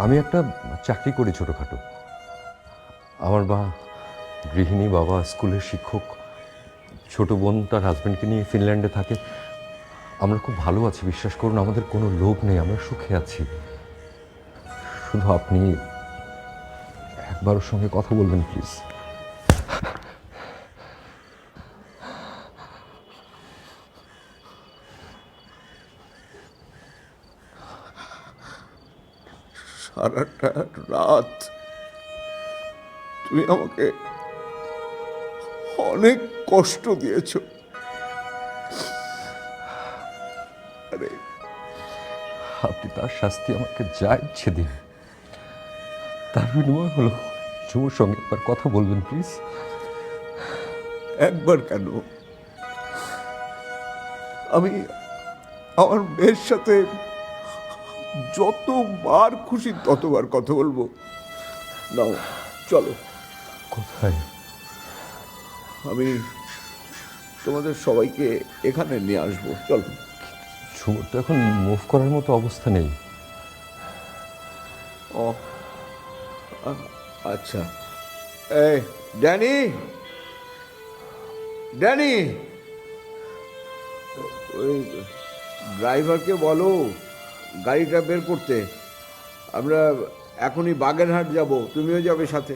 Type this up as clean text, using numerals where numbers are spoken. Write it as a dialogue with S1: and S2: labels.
S1: আমি একটা চাকরি করি ছোটোখাটো। আমার মা গৃহিণী, বাবা স্কুলের শিক্ষক, ছোট বোন তার হাজব্যান্ডকে নিয়ে ফিনল্যান্ডে থাকে। আমরা খুব ভালো আছি, বিশ্বাস করুন। আমাদের কোনো লোভ নেই, আমরা সুখে আছি। শুধু আপনি একবার ওর সঙ্গে কথা বলবেন প্লিজ।
S2: সারাটা রাত তুমি আমাকে অনেক কষ্ট দিয়েছ। আরে
S1: আপনি তার শাস্তি আমাকে যা ইচ্ছে দিন, তার বিনিময় হলো ঝুমুর সঙ্গে একবার কথা বলবেন প্লিজ।
S2: একবার কেন, আমি আমার মেয়ের সাথে যতবার খুশি ততবার কথা বলবো। নাও চলো,
S1: কোথায়?
S2: আমি তোমাদের সবাইকে এখানে নিয়ে আসবো, চলো।
S1: ঝুমুর তো এখন মুভ করার মতো অবস্থা নেই।
S2: ও আচ্ছা, এই ড্যানি, ড্যানি, ওই ড্রাইভারকে বলো গাড়িটা বের করতে। আমরা এখনই বাগেরহাট যাব, তুমিও যাবে সাথে।